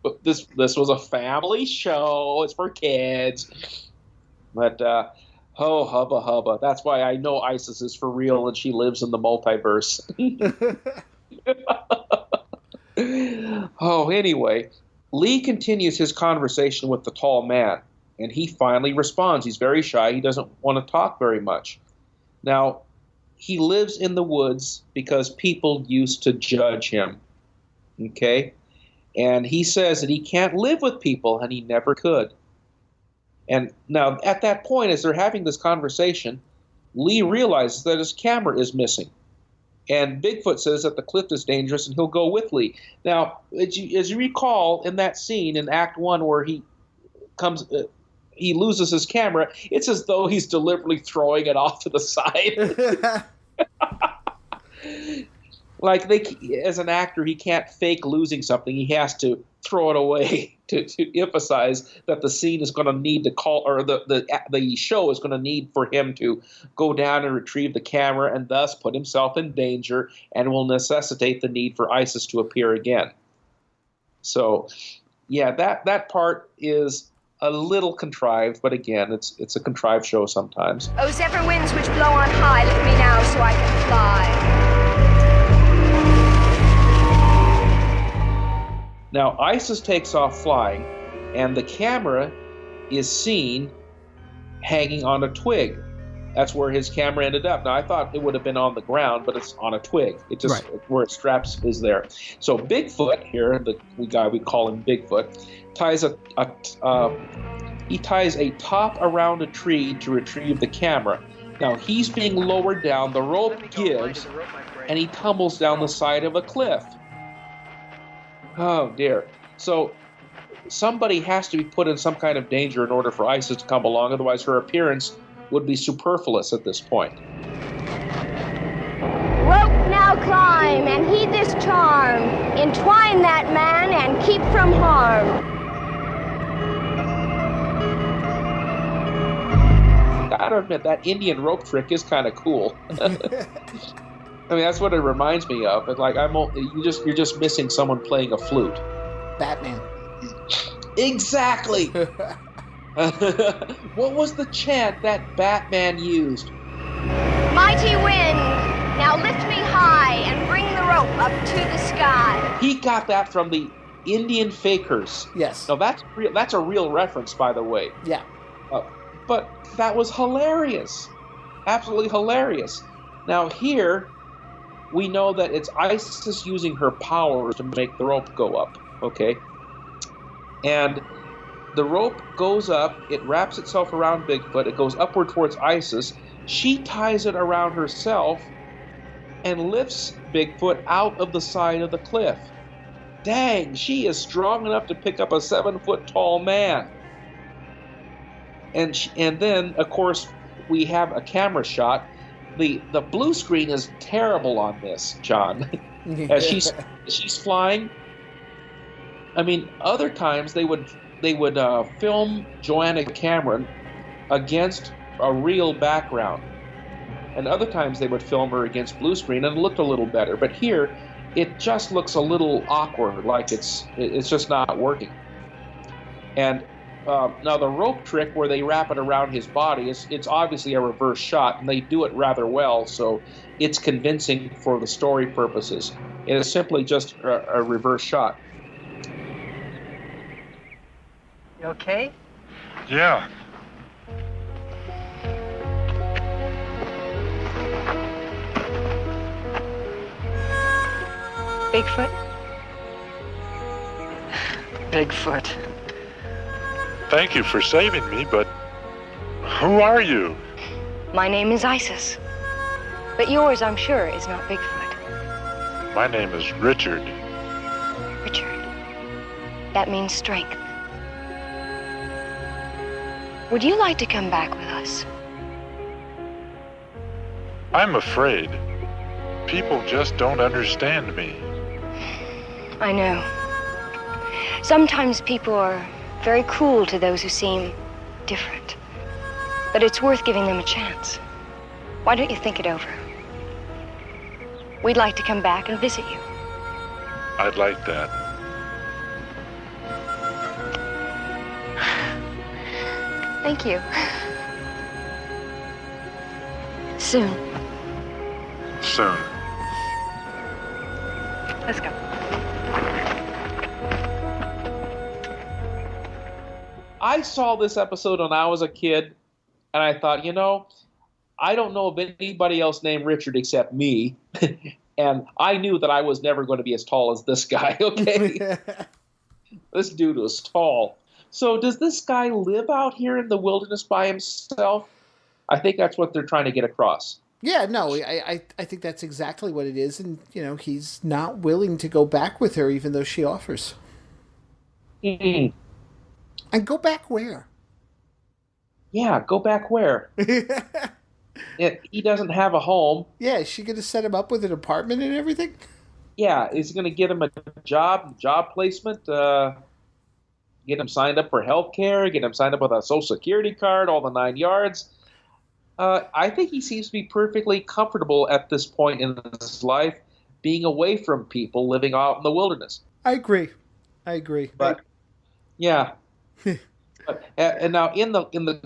but this was a family show. It's for kids. But, oh, hubba hubba. That's why I know Isis is for real and she lives in the multiverse. Oh, anyway, Lee continues his conversation with the tall man, and he finally responds. He's very shy. He doesn't want to talk very much. Now, he lives in the woods because people used to judge him, okay? And he says that he can't live with people, and he never could. And now, at that point, as they're having this conversation, Lee realizes that his camera is missing. And Bigfoot says that the cliff is dangerous, and he'll go with Lee. Now, as you recall, in that scene in Act 1 where he loses his camera, it's as though he's deliberately throwing it off to the side. Like, as an actor, he can't fake losing something. He has to throw it away to emphasize that the scene is going to need to call, or the show is going to need for him to go down and retrieve the camera and thus put himself in danger and will necessitate the need for Isis to appear again. So, yeah, that part is a little contrived, but again, it's a contrived show sometimes. Oh, zephyr winds which blow on high, lift me now so I can fly. Now, Isis takes off flying, and the camera is seen hanging on a twig. That's where his camera ended up. Now, I thought it would have been on the ground, but it's on a twig. It just where it straps is there. So Bigfoot here, the guy we call him Bigfoot, ties he ties a top around a tree to retrieve the camera. Now he's being lowered down. The rope gives, and he tumbles down the side of a cliff. Oh dear. So somebody has to be put in some kind of danger in order for Isis to come along. Otherwise, her appearance would be superfluous at this point. Rope now climb and heed this charm. Entwine that man and keep from harm. Gotta admit, that Indian rope trick is kind of cool. I mean, that's what it reminds me of. It's like you're just missing someone playing a flute. Batman. Exactly. What was the chant that Batman used? Mighty wind, now lift me high and bring the rope up to the sky. He got that from the Indian Fakers. Yes. Now that's a real reference, by the way. Yeah. But that was hilarious. Absolutely hilarious. Now here, we know that it's Isis using her power to make the rope go up. Okay? And the rope goes up, it wraps itself around Bigfoot, it goes upward towards Isis. She ties it around herself and lifts Bigfoot out of the side of the cliff. Dang, she is strong enough to pick up a 7-foot-tall man. And then, of course, we have a camera shot. The blue screen is terrible on this, John. As she's flying. I mean, other times they would film Joanna Cameron against a real background, and other times they would film her against blue screen and it looked a little better. But here, it just looks a little awkward, like it's just not working. And now the rope trick where they wrap it around his body it's obviously a reverse shot, and they do it rather well, so it's convincing for the story purposes. It is simply just a reverse shot. You okay? Yeah. Bigfoot? Bigfoot. Thank you for saving me, but who are you? My name is Isis. But yours, I'm sure, is not Bigfoot. My name is Richard. Richard. That means strength. Would you like to come back with us? I'm afraid. People just don't understand me. I know. Sometimes people are very cruel to those who seem different. But it's worth giving them a chance. Why don't you think it over? We'd like to come back and visit you. I'd like that. Thank you. Soon. Soon. Let's go. I saw this episode when I was a kid, and I thought, I don't know of anybody else named Richard except me. And I knew that I was never going to be as tall as this guy, okay? This dude was tall. So does this guy live out here in the wilderness by himself? I think that's what they're trying to get across. Yeah, no, I think that's exactly what it is. And, he's not willing to go back with her even though she offers. Mm-hmm. And go back where? Yeah, go back where? He doesn't have a home. Yeah, is she going to set him up with an apartment and everything? Yeah, is going to get him a job placement, get him signed up for health care, get him signed up with a Social Security card, all the 9 yards. I think he seems to be perfectly comfortable at this point in his life being away from people living out in the wilderness. I agree. But, yeah. And now in the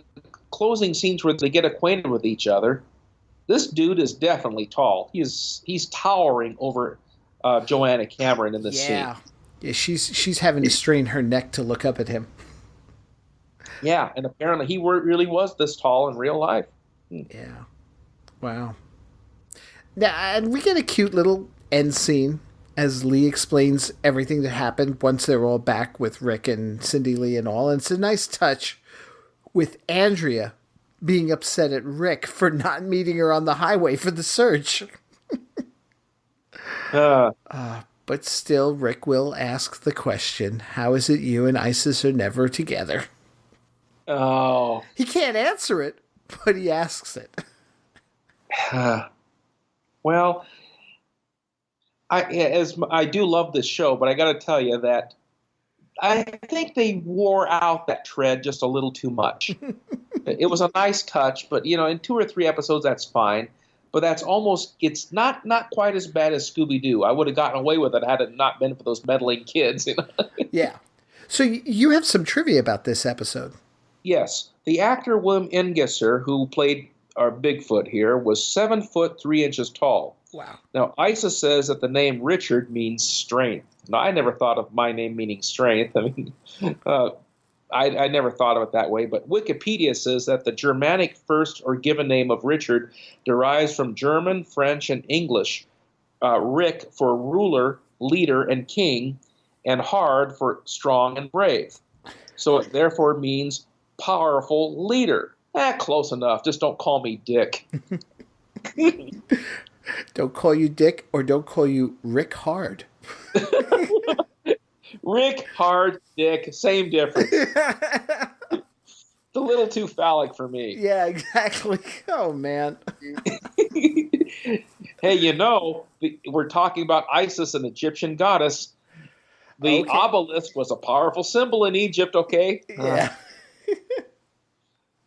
closing scenes where they get acquainted with each other, this dude is definitely tall. He's towering over Joanna Cameron in this scene. Yeah, she's having to strain her neck to look up at him. Yeah, and apparently he really was this tall in real life. Yeah. Wow. Now, and we get a cute little end scene as Lee explains everything that happened once they're all back with Rick and Cindy Lee and all. And it's a nice touch with Andrea being upset at Rick for not meeting her on the highway for the search. But still, Rick will ask the question, how is it you and Isis are never together? Oh. He can't answer it, but he asks it. Well, I do love this show, but I got to tell you that I think they wore out that tread just a little too much. It was a nice touch, but in 2 or 3 episodes that's fine. But that's it's not quite as bad as Scooby-Doo. I would have gotten away with it had it not been for those meddling kids. Yeah. So you have some trivia about this episode. Yes. The actor William Engesser, who played our Bigfoot here, was 7 foot 3 inches tall. Wow. Now, Isis says that the name Richard means strength. Now, I never thought of my name meaning strength. I mean, I never thought of it that way, but Wikipedia says that the Germanic first or given name of Richard derives from German, French, and English. Rick for ruler, leader, and king, and hard for strong and brave. So it therefore means powerful leader. Close enough. Just don't call me Dick. Don't call you Dick, or don't call you Rick Hard. Rick, Hard, Dick, same difference. It's a little too phallic for me. Yeah, exactly. Oh, man. Hey, we're talking about Isis, an Egyptian goddess. The obelisk was a powerful symbol in Egypt, okay? Yeah.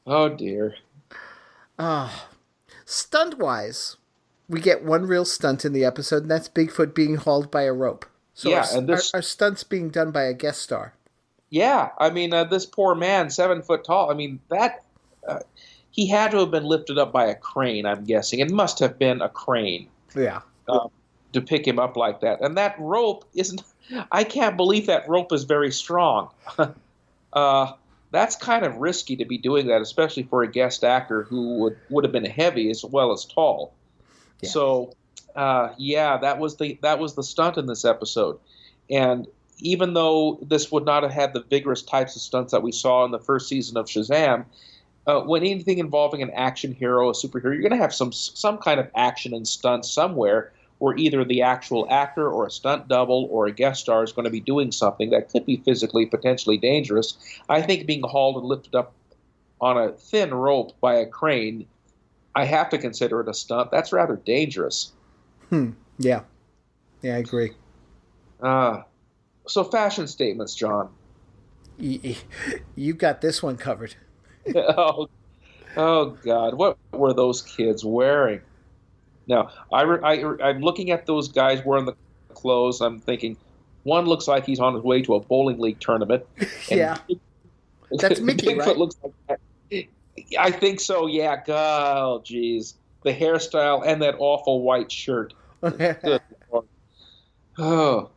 Oh, dear. Stunt-wise, we get one real stunt in the episode, and that's Bigfoot being hauled by a rope. So our stunts being done by a guest star. Yeah, I mean, this poor man, 7 foot tall, I mean, he had to have been lifted up by a crane, I'm guessing. It must have been a crane. Yeah. To pick him up like that. And that rope I can't believe that rope is very strong. That's kind of risky to be doing that, especially for a guest actor who would have been heavy as well as tall. Yeah. So, that was the stunt in this episode. And even though this would not have had the vigorous types of stunts that we saw in the first season of Shazam, when anything involving an action hero, a superhero, you're going to have some kind of action and stunts somewhere where either the actual actor or a stunt double or a guest star is going to be doing something that could be physically potentially dangerous. I think being hauled and lifted up on a thin rope by a crane, I have to consider it a stunt. That's rather dangerous. Yeah. Yeah, I agree. So fashion statements, John. You got this one covered. Oh, God. What were those kids wearing? Now, I'm looking at those guys wearing the clothes. I'm thinking, one looks like he's on his way to a bowling league tournament. Yeah. That's Mickey, Bigfoot right? Looks like that. I think so, yeah. Oh, geez. The hairstyle and that awful white shirt. Good Lord. Oh.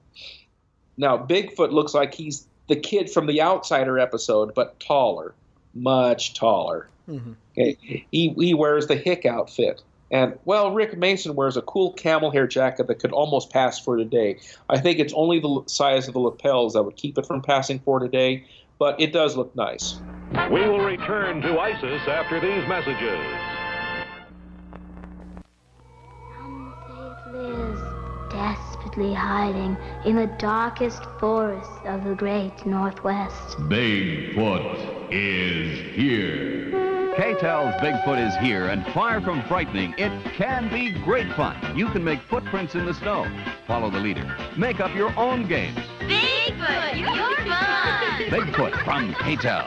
Now, Bigfoot looks like he's the kid from the Outsider episode, but taller. Much taller. Mm-hmm. Okay. He wears the hick outfit. And, well, Rick Mason wears a cool camel hair jacket that could almost pass for today. I think it's only the size of the lapels that would keep it from passing for today, but it does look nice. We will return to Isis after these messages. Unsafe Liz, desperately hiding in the darkest forests of the great Northwest. Bigfoot is here. K-Tel's Bigfoot is here, and far from frightening, it can be great fun. You can make footprints in the snow. Follow the leader. Make up your own games. Bigfoot, you're fun! Bigfoot from K-Tel.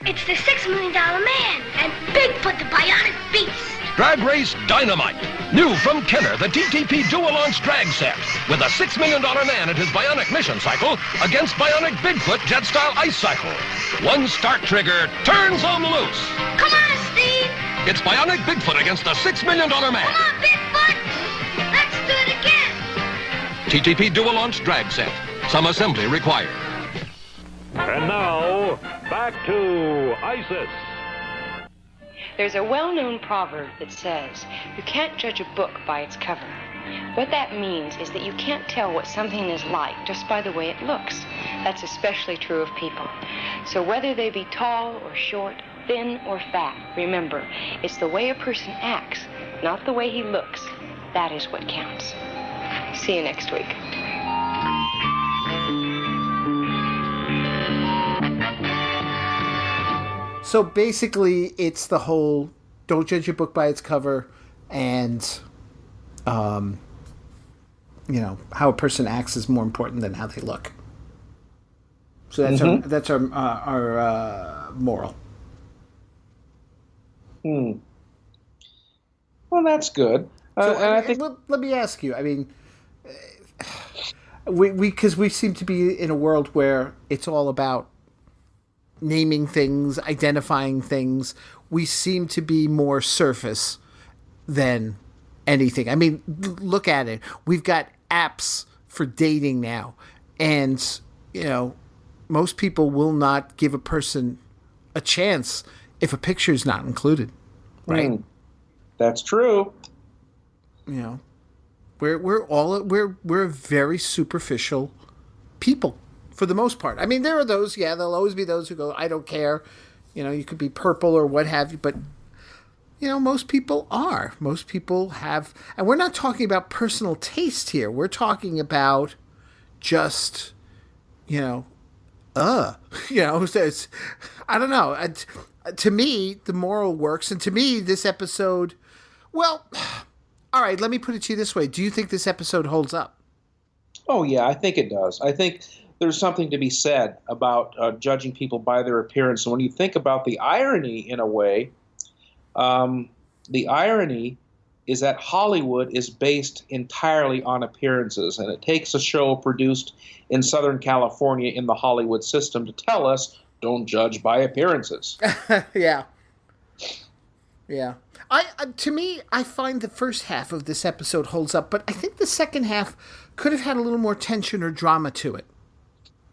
It's the $6 Million Man and Bigfoot the Bionic Beast. Drag Race Dynamite. New from Kenner, the TTP dual-launch drag set. With a $6 Million Man and his Bionic Mission Cycle against Bionic Bigfoot Jet-Style Ice Cycle. One start trigger turns them loose. Come on, Steve. It's Bionic Bigfoot against the $6 Million Man. Come on, Bigfoot. Let's do it again. TTP dual launch drag set. Some assembly required. And now, back to Isis. There's a well-known proverb that says, you can't judge a book by its cover. What that means is that you can't tell what something is like just by the way it looks. That's especially true of people. So whether they be tall or short, thin or fat, remember, it's the way a person acts, not the way he looks. That is what counts. See you next week. So basically, it's the whole don't judge a book by its cover, and how a person acts is more important than how they look. So that's our moral. Well, that's good. I think. Let me ask you. I mean, because we seem to be in a world where it's all about naming things, identifying things. We seem to be more surface than anything. I mean, look at it. We've got apps for dating now, and most people will not give a person a chance if a picture is not included, right? That's true. We're very superficial people for the most part. I mean, there are those, there'll always be those who go, I don't care. You could be purple or what have you, but most people are. Most people have, and we're not talking about personal taste here. We're talking about just, it's, I don't know. To me, the moral works, and to me, this episode, well, all right, let me put it to you this way. Do you think this episode holds up? Oh, yeah, I think it does. I think there's something to be said about judging people by their appearance. And when you think about the irony, in a way, the irony is that Hollywood is based entirely on appearances. And it takes a show produced in Southern California in the Hollywood system to tell us, don't judge by appearances. Yeah. To me, I find the first half of this episode holds up, but I think the second half could have had a little more tension or drama to it.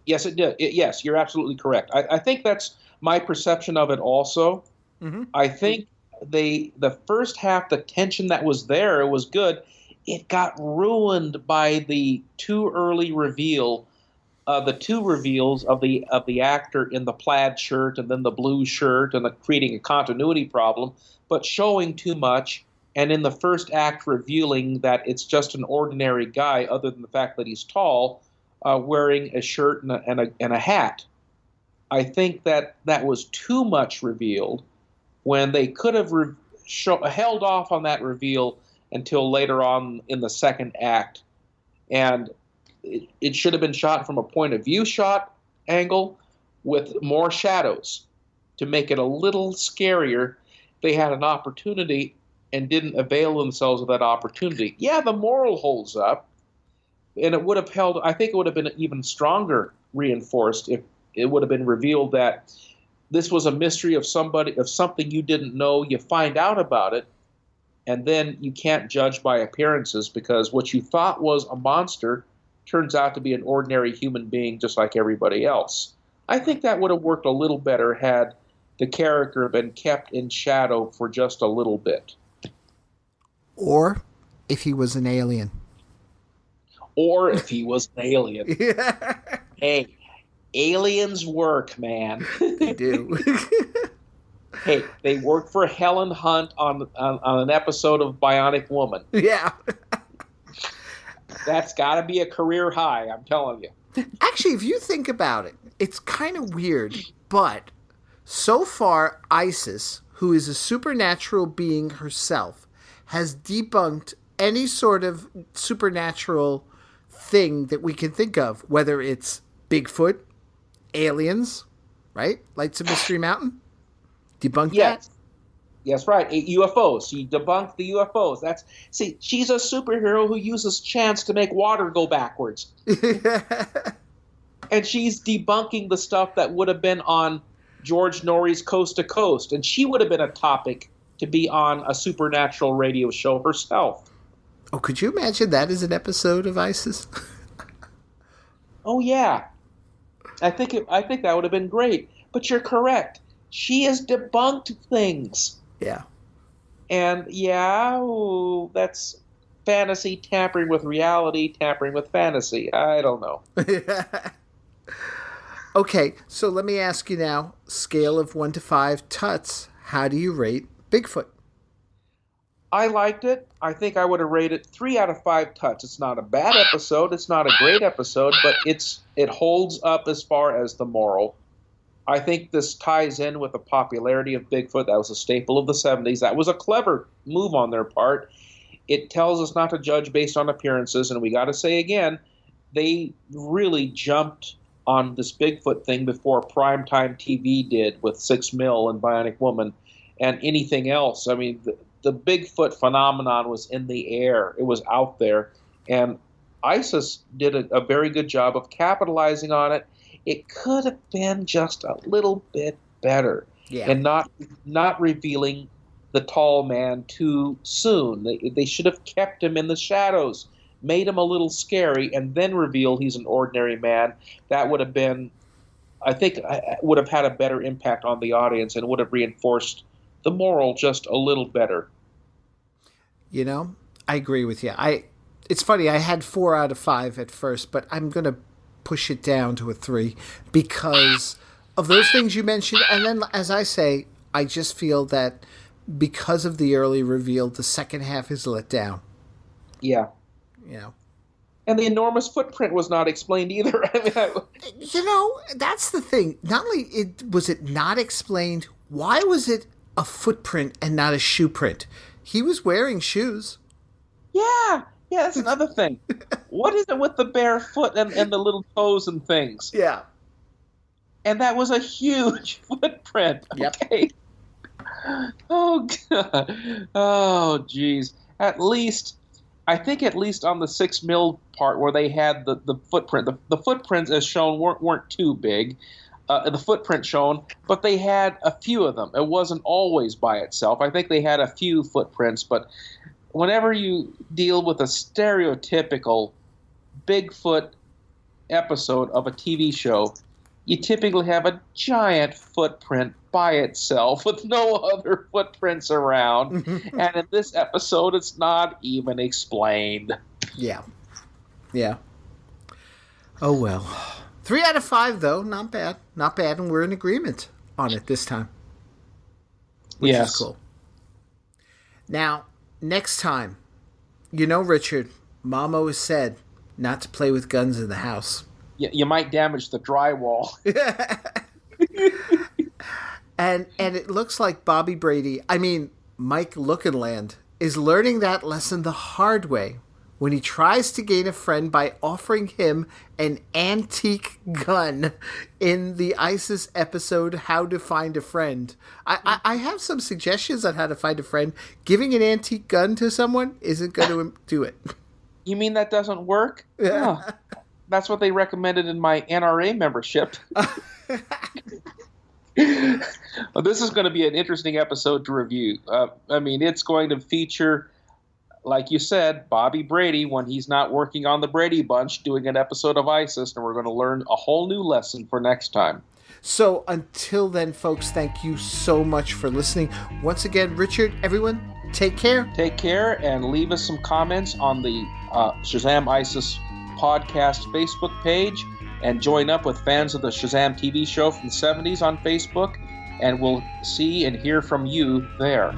Yes, it did. Yes, you're absolutely correct. I think that's my perception of it also. Mm-hmm. I think the first half, the tension that was there, it was good. It got ruined by the too early reveal, the two reveals of the actor in the plaid shirt and then the blue shirt, and creating a continuity problem, but showing too much. And in the first act, revealing that it's just an ordinary guy, other than the fact that he's tall, wearing a shirt and a hat. I think that was too much revealed, when they could have held off on that reveal until later on in the second act. And it should have been shot from a point of view angle with more shadows to make it a little scarier. They had an opportunity and didn't avail themselves of that opportunity. Yeah, the moral holds up, and it would have held. I think it would have been even stronger reinforced if it would have been revealed that this was a mystery of something you didn't know. You find out about it, and then you can't judge by appearances, because what you thought was a monster turns out to be an ordinary human being just like everybody else. I think that would have worked a little better had the character been kept in shadow for just a little bit. Or if he was an alien. Yeah. Hey, aliens work, man. They do. Hey, they work for Helen Hunt on an episode of Bionic Woman. Yeah. That's got to be a career high, I'm telling you. Actually, if you think about it, it's kind of weird, but so far, Isis, who is a supernatural being herself, has debunked any sort of supernatural thing that we can think of, whether it's Bigfoot, aliens, right? Lights of Mystery Mountain. Debunked that. Yes, right. UFOs. She debunked the UFOs. She's a superhero who uses chance to make water go backwards. And she's debunking the stuff that would have been on George Norrie's Coast to Coast, and she would have been a topic to be on a supernatural radio show herself. Oh, could you imagine that as an episode of ISIS? Oh yeah, I think that would have been great. But you're correct. She has debunked things. Yeah. And that's fantasy tampering with reality, tampering with fantasy. I don't know. Okay, so let me ask you now, scale of 1 to 5 tuts, how do you rate Bigfoot? I liked it. I think I would have rated 3 out of 5 tuts. It's not a bad episode. It's not a great episode, but it holds up as far as the moral. I think this ties in with the popularity of Bigfoot. That was a staple of the 70s. That was a clever move on their part. It tells us not to judge based on appearances, and we got to say again, they really jumped on this Bigfoot thing before primetime TV did with 6 Mil and Bionic Woman and anything else. I mean, the Bigfoot phenomenon was in the air. It was out there. And ISIS did a very good job of capitalizing on it. It could have been just a little bit better. Yeah. And not revealing the tall man too soon. They should have kept him in the shadows, made him a little scary, and then revealed he's an ordinary man. That would have been, I think, would have had a better impact on the audience and would have reinforced the moral just a little better. You know, I agree with you. It's funny, I had 4 out of 5 at first, but I'm going to push it down to a 3 because of those things you mentioned. And then, as I say, I just feel that because of the early reveal, the second half is let down. Yeah. You know. And the enormous footprint was not explained either. You know, that's the thing. Not only was it not explained, why was it a footprint and not a shoe print? He was wearing shoes. Yeah, that's another thing. What is it with the bare foot and the little toes and things? Yeah. And that was a huge footprint. Yep. Okay. Oh, God. Oh, geez. I think at least on the 6 Mil part where they had the footprint, the footprints as shown weren't too big. The footprint shown, but they had a few of them. It wasn't always by itself. I think they had a few footprints, but whenever you deal with a stereotypical Bigfoot episode of a TV show, you typically have a giant footprint by itself with no other footprints around. And in this episode, it's not even explained. Yeah. Oh, well. 3 out of 5, though. Not bad. Not bad, and we're in agreement on it this time. Which is cool. Now, next time, you know, Richard, Mom always said not to play with guns in the house. You might damage the drywall. And it looks like Bobby Brady, Mike Lookinland, is learning that lesson the hard way when he tries to gain a friend by offering him an antique gun in the ISIS episode, How to Find a Friend. I have some suggestions on how to find a friend. Giving an antique gun to someone isn't going to do it. You mean that doesn't work? Yeah. That's what they recommended in my NRA membership. Well, this is going to be an interesting episode to review. It's going to feature, like you said, Bobby Brady when he's not working on the Brady Bunch doing an episode of ISIS, and we're going to learn a whole new lesson for next time. So until then, folks, thank you so much for listening. Once again, Richard, everyone, take care. Take care, and leave us some comments on the Shazam ISIS Podcast Facebook page, and join up with fans of the Shazam TV show from the 70s on Facebook, and we'll see and hear from you there.